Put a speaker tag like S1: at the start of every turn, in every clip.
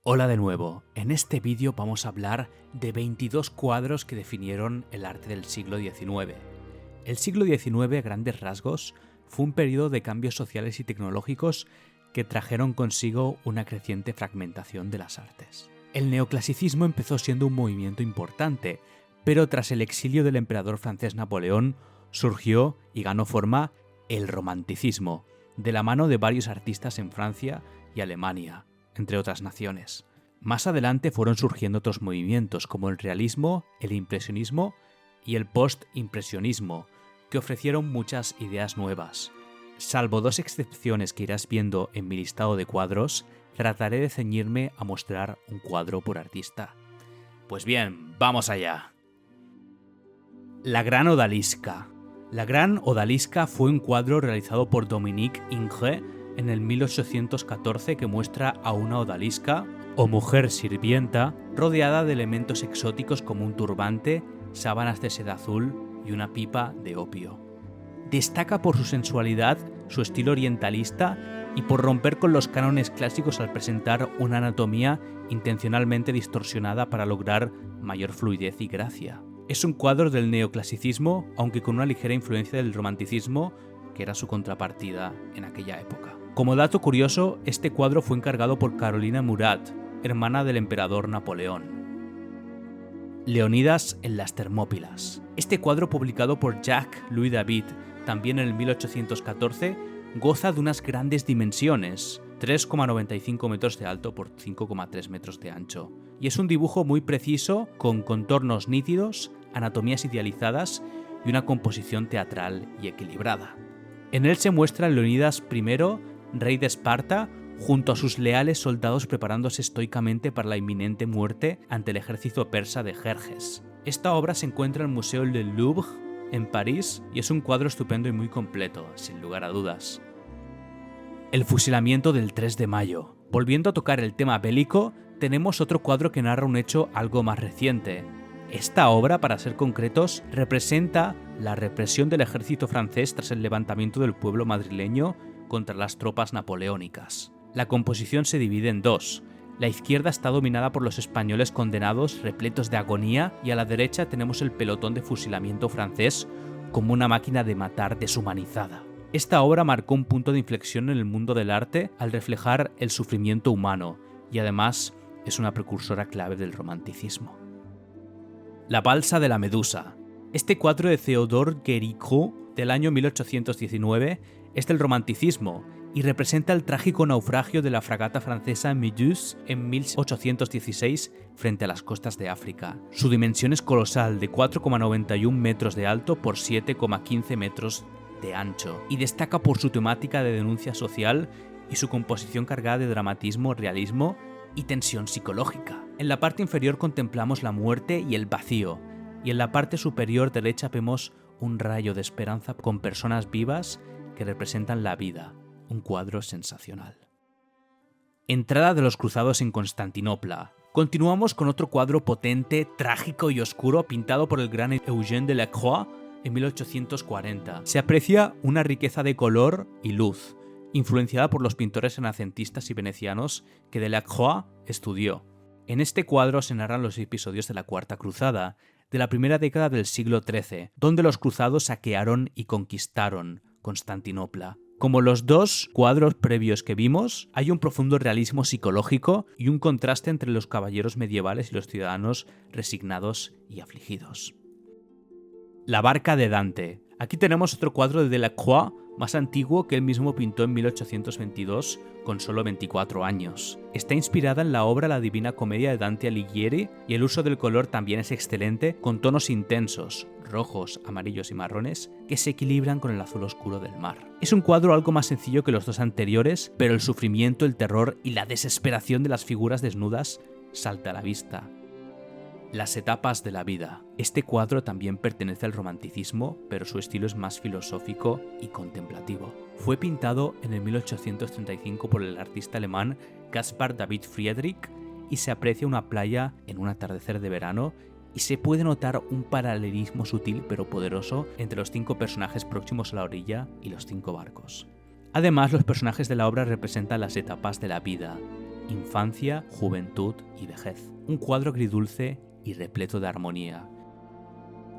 S1: Hola de nuevo, en este vídeo vamos a hablar de 22 cuadros que definieron el arte del siglo XIX. El siglo XIX, a grandes rasgos, fue un periodo de cambios sociales y tecnológicos que trajeron consigo una creciente fragmentación de las artes. El neoclasicismo empezó siendo un movimiento importante, pero tras el exilio del emperador francés Napoleón, surgió y ganó forma el romanticismo, de la mano de varios artistas en Francia y Alemania, entre otras naciones. Más adelante fueron surgiendo otros movimientos como el realismo, el impresionismo y el post-impresionismo, que ofrecieron muchas ideas nuevas. Salvo dos excepciones que irás viendo en mi listado de cuadros, trataré de ceñirme a mostrar un cuadro por artista. Pues bien, vamos allá. La Gran Odalisca. La Gran Odalisca fue un cuadro realizado por Dominique Ingres en el 1814 que muestra a una odalisca, o mujer sirvienta, rodeada de elementos exóticos como un turbante, sábanas de seda azul y una pipa de opio. Destaca por su sensualidad, su estilo orientalista y por romper con los cánones clásicos al presentar una anatomía intencionalmente distorsionada para lograr mayor fluidez y gracia. Es un cuadro del neoclasicismo, aunque con una ligera influencia del romanticismo, que era su contrapartida en aquella época. Como dato curioso, este cuadro fue encargado por Carolina Murat, hermana del emperador Napoleón. Leonidas en las Termópilas. Este cuadro, publicado por Jacques-Louis David, también en el 1814, goza de unas grandes dimensiones, 3,95 metros de alto por 5,3 metros de ancho, y es un dibujo muy preciso, con contornos nítidos, anatomías idealizadas y una composición teatral y equilibrada. En él se muestra a Leonidas I, rey de Esparta, junto a sus leales soldados preparándose estoicamente para la inminente muerte ante el ejército persa de Jerjes. Esta obra se encuentra en el Museo del Louvre, en París, y es un cuadro estupendo y muy completo, sin lugar a dudas. El fusilamiento del 3 de mayo. Volviendo a tocar el tema bélico, tenemos otro cuadro que narra un hecho algo más reciente. Esta obra, para ser concretos, representa la represión del ejército francés tras el levantamiento del pueblo madrileño contra las tropas napoleónicas. La composición se divide en dos. La izquierda está dominada por los españoles condenados, repletos de agonía, y a la derecha tenemos el pelotón de fusilamiento francés como una máquina de matar deshumanizada. Esta obra marcó un punto de inflexión en el mundo del arte al reflejar el sufrimiento humano, y además es una precursora clave del romanticismo. La balsa de la Medusa. Este cuadro de Théodore Géricault del año 1819 es del romanticismo y representa el trágico naufragio de la fragata francesa Méduse en 1816 frente a las costas de África. Su dimensión es colosal, de 4,91 metros de alto por 7,15 metros de ancho, y destaca por su temática de denuncia social y su composición cargada de dramatismo, realismo y tensión psicológica. En la parte inferior contemplamos la muerte y el vacío, y en la parte superior derecha vemos un rayo de esperanza con personas vivas que representan la vida. Un cuadro sensacional. Entrada de los cruzados en Constantinopla. Continuamos con otro cuadro potente, trágico y oscuro pintado por el gran Eugène Delacroix en 1840. Se aprecia una riqueza de color y luz, influenciada por los pintores renacentistas y venecianos que Delacroix estudió. En este cuadro se narran los episodios de la Cuarta Cruzada, de la primera década del siglo XIII, donde los cruzados saquearon y conquistaron Constantinopla. Como los dos cuadros previos que vimos, hay un profundo realismo psicológico y un contraste entre los caballeros medievales y los ciudadanos resignados y afligidos. La barca de Dante. Aquí tenemos otro cuadro de Delacroix, más antiguo, que él mismo pintó en 1822, con solo 24 años. Está inspirada en la obra La Divina Comedia de Dante Alighieri, y el uso del color también es excelente, con tonos intensos, rojos, amarillos y marrones, que se equilibran con el azul oscuro del mar. Es un cuadro algo más sencillo que los dos anteriores, pero el sufrimiento, el terror y la desesperación de las figuras desnudas salta a la vista. Las etapas de la vida. Este cuadro también pertenece al romanticismo, pero su estilo es más filosófico y contemplativo. Fue pintado en el 1835 por el artista alemán Caspar David Friedrich y se aprecia una playa en un atardecer de verano y se puede notar un paralelismo sutil pero poderoso entre los 5 personajes próximos a la orilla y los 5 barcos. Además, los personajes de la obra representan las etapas de la vida. infancia, juventud y vejez. Un cuadro agridulce y repleto de armonía.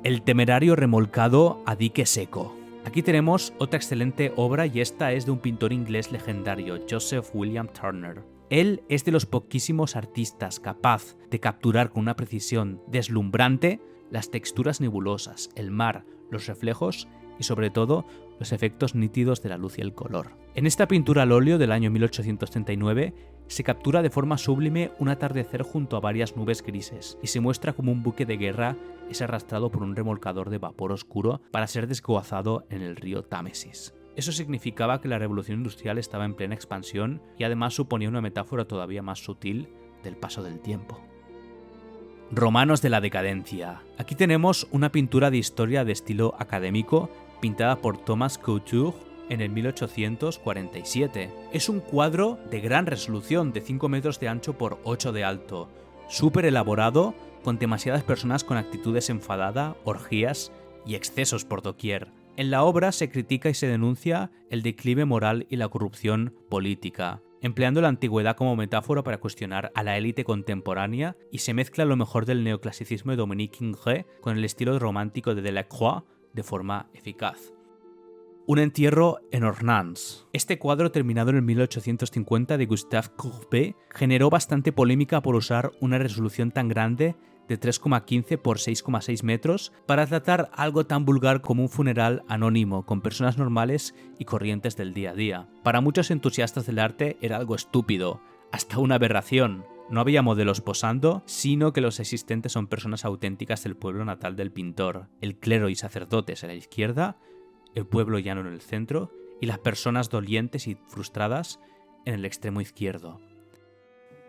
S1: El temerario remolcado a dique seco. Aquí tenemos otra excelente obra y esta es de un pintor inglés legendario, Joseph William Turner. Él es de los poquísimos artistas capaz de capturar con una precisión deslumbrante las texturas nebulosas, el mar, los reflejos y sobre todo los efectos nítidos de la luz y el color. En esta pintura al óleo del año 1839 se captura de forma sublime un atardecer junto a varias nubes grises y se muestra como un buque de guerra es arrastrado por un remolcador de vapor oscuro para ser desguazado en el río Támesis. Eso significaba que la revolución industrial estaba en plena expansión y además suponía una metáfora todavía más sutil del paso del tiempo. Romanos de la decadencia. Aquí tenemos una pintura de historia de estilo académico pintada por Thomas Couture en el 1847. Es un cuadro de gran resolución, de 5 metros de ancho por 8 de alto, súper elaborado, con demasiadas personas con actitudes enfadada, orgías y excesos por doquier. En la obra se critica y se denuncia el declive moral y la corrupción política, empleando la antigüedad como metáfora para cuestionar a la élite contemporánea, y se mezcla lo mejor del neoclasicismo de Dominique Ingres con el estilo romántico de Delacroix de forma eficaz. Un entierro en Ornans. Este cuadro, terminado en el 1850 de Gustave Courbet, generó bastante polémica por usar una resolución tan grande de 3,15 por 6,6 metros para tratar algo tan vulgar como un funeral anónimo con personas normales y corrientes del día a día. Para muchos entusiastas del arte era algo estúpido, hasta una aberración. No había modelos posando, sino que los existentes son personas auténticas del pueblo natal del pintor, el clero y sacerdotes a la izquierda, el pueblo llano en el centro y las personas dolientes y frustradas en el extremo izquierdo.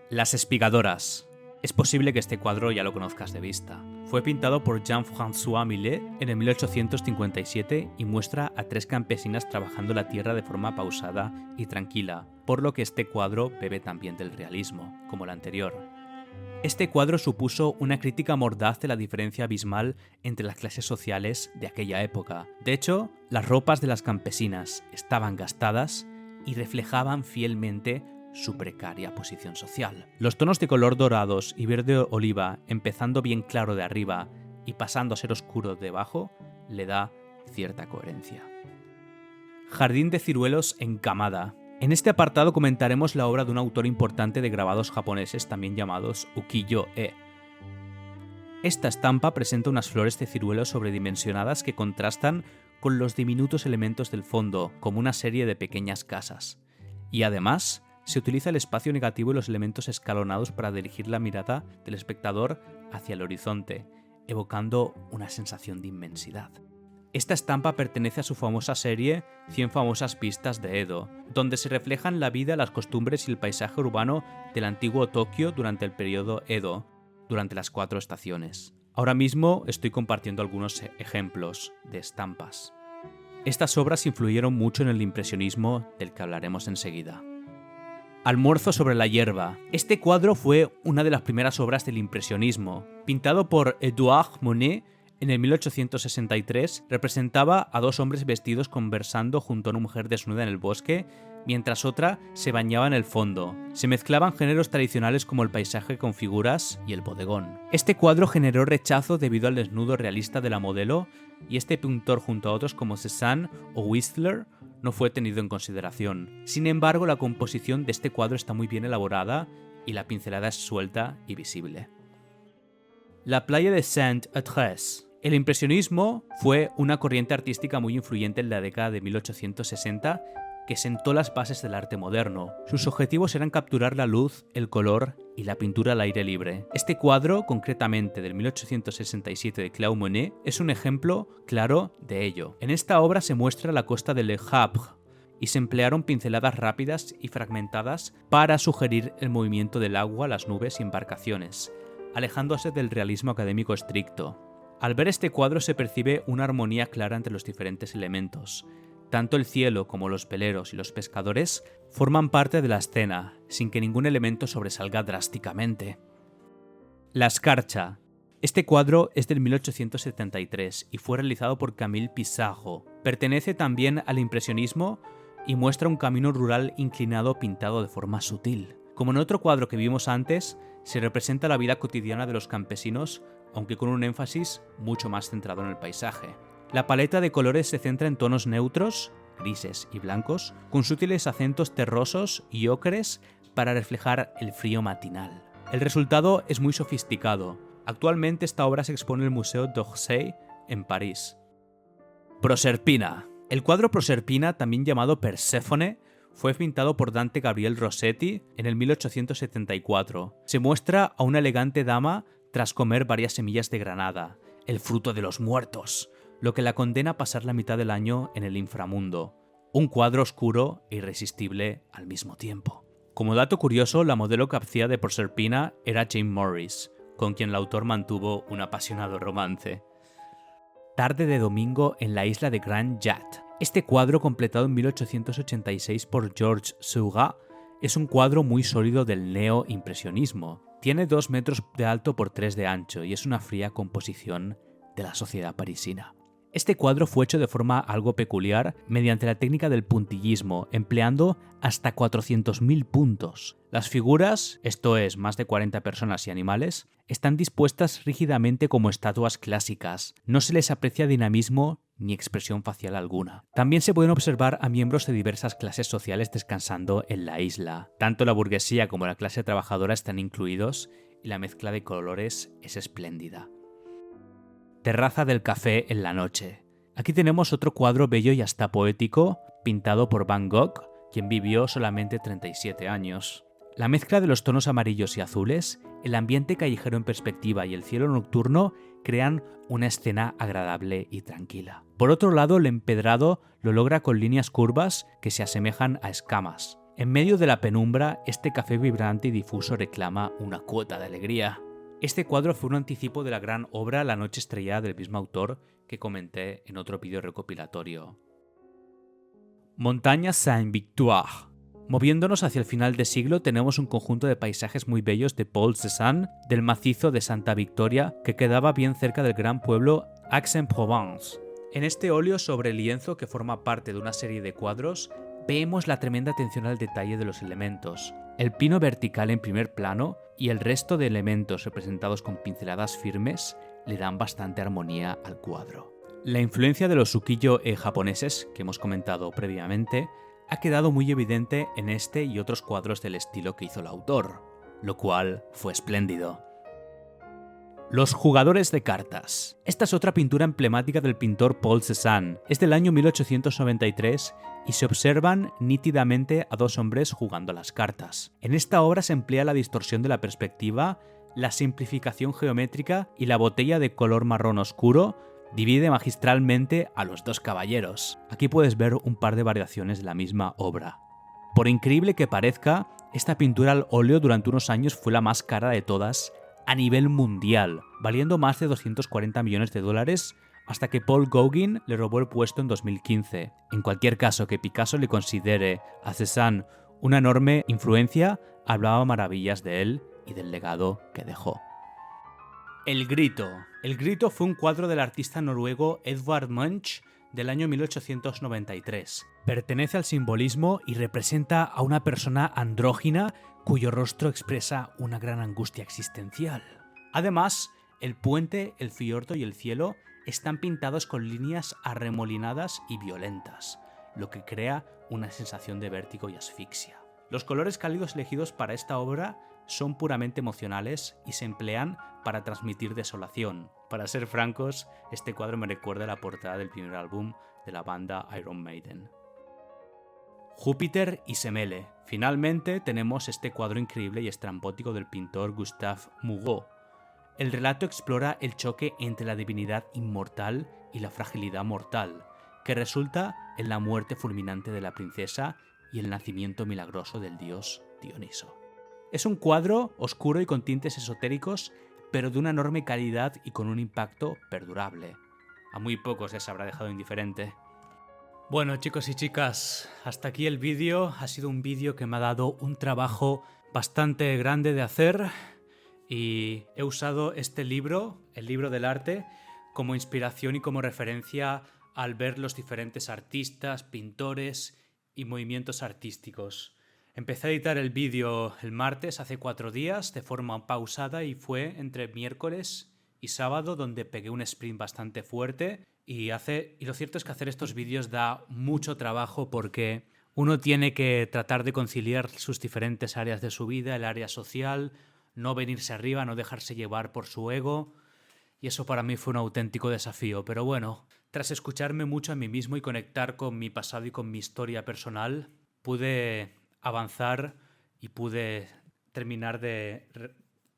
S1: Las espigadoras. Es posible que este cuadro ya lo conozcas de vista. Fue pintado por Jean-François Millet en el 1857 y muestra a 3 campesinas trabajando la tierra de forma pausada y tranquila, por lo que este cuadro bebe también del realismo, como el anterior. Este cuadro supuso una crítica mordaz de la diferencia abismal entre las clases sociales de aquella época. De hecho, las ropas de las campesinas estaban gastadas y reflejaban fielmente su precaria posición social. Los tonos de color dorados y verde oliva, empezando bien claro de arriba y pasando a ser oscuro debajo, le da cierta coherencia. Jardín de ciruelos en Kamada. En este apartado comentaremos la obra de un autor importante de grabados japoneses también llamados ukiyo-e. Esta estampa presenta unas flores de ciruelos sobredimensionadas que contrastan con los diminutos elementos del fondo, como una serie de pequeñas casas. Y además, se utiliza el espacio negativo y los elementos escalonados para dirigir la mirada del espectador hacia el horizonte, evocando una sensación de inmensidad. Esta estampa pertenece a su famosa serie 100 famosas vistas de Edo, donde se reflejan la vida, las costumbres y el paisaje urbano del antiguo Tokio durante el periodo Edo, durante las 4 estaciones. Ahora mismo estoy compartiendo algunos ejemplos de estampas. Estas obras influyeron mucho en el impresionismo, del que hablaremos enseguida. Almuerzo sobre la hierba. Este cuadro fue una de las primeras obras del impresionismo. Pintado por Edouard Monet en el 1863, representaba a 2 hombres vestidos conversando junto a una mujer desnuda en el bosque, mientras otra se bañaba en el fondo. Se mezclaban géneros tradicionales como el paisaje con figuras y el bodegón. Este cuadro generó rechazo debido al desnudo realista de la modelo, y este pintor junto a otros como Cézanne o Whistler no fue tenido en consideración. Sin embargo, la composición de este cuadro está muy bien elaborada y la pincelada es suelta y visible. La playa de Saint-Adresse. El impresionismo fue una corriente artística muy influyente en la década de 1860 que sentó las bases del arte moderno. Sus objetivos eran capturar la luz, el color y la pintura al aire libre. Este cuadro, concretamente del 1867 de Claude Monet, es un ejemplo claro de ello. En esta obra se muestra la costa de Le Havre y se emplearon pinceladas rápidas y fragmentadas para sugerir el movimiento del agua, las nubes y embarcaciones, alejándose del realismo académico estricto. Al ver este cuadro se percibe una armonía clara entre los diferentes elementos. Tanto el cielo como los veleros y los pescadores forman parte de la escena, sin que ningún elemento sobresalga drásticamente. La escarcha. Este cuadro es del 1873 y fue realizado por Camille Pissarro. Pertenece también al impresionismo y muestra un camino rural inclinado pintado de forma sutil, Como en otro cuadro que vimos antes, se representa la vida cotidiana de los campesinos, aunque con un énfasis mucho más centrado en el paisaje. La paleta de colores se centra en tonos neutros, grises y blancos, con sutiles acentos terrosos y ocres para reflejar el frío matinal. El resultado es muy sofisticado. Actualmente esta obra se expone en el Museo d'Orsay en París. Proserpina. El cuadro Proserpina, también llamado Perséfone, fue pintado por Dante Gabriel Rossetti en el 1874. Se muestra a una elegante dama tras comer varias semillas de granada, el fruto de los muertos, lo que la condena a pasar la mitad del año en el inframundo. Un cuadro oscuro e irresistible al mismo tiempo. Como dato curioso, la modelo que hacía de Proserpina era Jane Morris, con quien el autor mantuvo un apasionado romance. Tarde de domingo en la isla de Grand Jatte. Este cuadro, completado en 1886 por Georges Seurat, es un cuadro muy sólido del neo-impresionismo. Tiene 2 metros de alto por 3 de ancho y es una fría composición de la sociedad parisina. Este cuadro fue hecho de forma algo peculiar mediante la técnica del puntillismo, empleando hasta 400.000 puntos. Las figuras, esto es, más de 40 personas y animales, están dispuestas rígidamente como estatuas clásicas. No se les aprecia dinamismo ni expresión facial alguna. También se pueden observar a miembros de diversas clases sociales descansando en la isla. Tanto la burguesía como la clase trabajadora están incluidos y la mezcla de colores es espléndida. Terraza del café en la noche. Aquí tenemos otro cuadro bello y hasta poético, pintado por Van Gogh, quien vivió solamente 37 años. La mezcla de los tonos amarillos y azules, el ambiente callejero en perspectiva y el cielo nocturno crean una escena agradable y tranquila. Por otro lado, el empedrado lo logra con líneas curvas que se asemejan a escamas. En medio de la penumbra, este café vibrante y difuso reclama una cuota de alegría. Este cuadro fue un anticipo de la gran obra La noche estrellada del mismo autor que comenté en otro vídeo recopilatorio. Montaña Sainte-Victoire. Moviéndonos hacia el final de siglo tenemos un conjunto de paisajes muy bellos de Paul Cézanne del macizo de Santa Victoria que quedaba bien cerca del gran pueblo Aix-en-Provence. En este óleo sobre lienzo que forma parte de una serie de cuadros vemos la tremenda atención al detalle de los elementos. El pino vertical en primer plano y el resto de elementos representados con pinceladas firmes le dan bastante armonía al cuadro. La influencia de los ukiyo-e japoneses, que hemos comentado previamente, ha quedado muy evidente en este y otros cuadros del estilo que hizo el autor, lo cual fue espléndido. Los jugadores de cartas. Esta es otra pintura emblemática del pintor Paul Cézanne. Es del año 1893 y se observan nítidamente a 2 hombres jugando a las cartas. En esta obra se emplea la distorsión de la perspectiva, la simplificación geométrica y la botella de color marrón oscuro divide magistralmente a los 2 caballeros. Aquí puedes ver un par de variaciones de la misma obra. Por increíble que parezca, esta pintura al óleo durante unos años fue la más cara de todas a nivel mundial, valiendo más de 240 millones de dólares hasta que Paul Gauguin le robó el puesto en 2015. En cualquier caso, que Picasso le considere a Cézanne una enorme influencia, hablaba maravillas de él y del legado que dejó. El grito. El grito fue un cuadro del artista noruego Edvard Munch del año 1893. Pertenece al simbolismo y representa a una persona andrógina cuyo rostro expresa una gran angustia existencial. Además, el puente, el fiordo y el cielo están pintados con líneas arremolinadas y violentas, lo que crea una sensación de vértigo y asfixia. Los colores cálidos elegidos para esta obra son puramente emocionales y se emplean para transmitir desolación. Para ser francos, este cuadro me recuerda a la portada del primer álbum de la banda Iron Maiden. Júpiter y Semele. Finalmente tenemos este cuadro increíble y estrambótico del pintor Gustave Moureau. El relato explora el choque entre la divinidad inmortal y la fragilidad mortal, que resulta en la muerte fulminante de la princesa y el nacimiento milagroso del dios Dioniso. Es un cuadro oscuro y con tintes esotéricos, pero de una enorme calidad y con un impacto perdurable. A muy pocos les habrá dejado indiferente. Bueno, chicos y chicas, hasta aquí el vídeo. Ha sido un vídeo que me ha dado un trabajo bastante grande de hacer y he usado este libro, el libro del arte, como inspiración y como referencia al ver los diferentes artistas, pintores y movimientos artísticos. Empecé a editar el vídeo el martes, hace 4 días, de forma pausada, y fue entre miércoles y sábado donde pegué un sprint bastante fuerte. Y lo cierto es que hacer estos vídeos da mucho trabajo porque uno tiene que tratar de conciliar sus diferentes áreas de su vida, el área social, no venirse arriba, no dejarse llevar por su ego. Y eso para mí fue un auténtico desafío. Pero bueno, tras escucharme mucho a mí mismo y conectar con mi pasado y con mi historia personal, pude avanzar y pude terminar de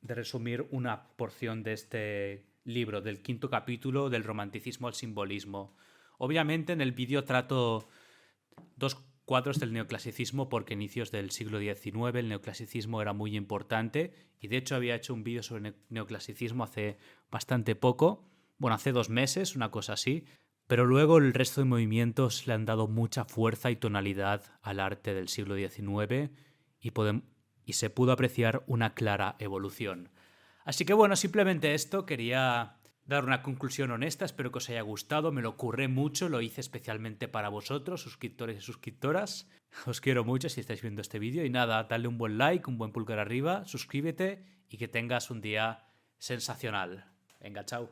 S1: resumir una porción de este libro, del 5.º capítulo, del romanticismo al simbolismo. Obviamente en el vídeo trato 2 cuadros del neoclasicismo porque a inicios del siglo XIX el neoclasicismo era muy importante, y de hecho había hecho un vídeo sobre neoclasicismo hace bastante poco, bueno, hace 2 meses, una cosa así, pero luego el resto de movimientos le han dado mucha fuerza y tonalidad al arte del siglo XIX y se pudo apreciar una clara evolución. Así que bueno, simplemente esto, quería dar una conclusión honesta, espero que os haya gustado, me lo curré mucho, lo hice especialmente para vosotros, suscriptores y suscriptoras. Os quiero mucho si estáis viendo este vídeo y nada, dale un buen like, un buen pulgar arriba, suscríbete y que tengas un día sensacional. Venga, chao.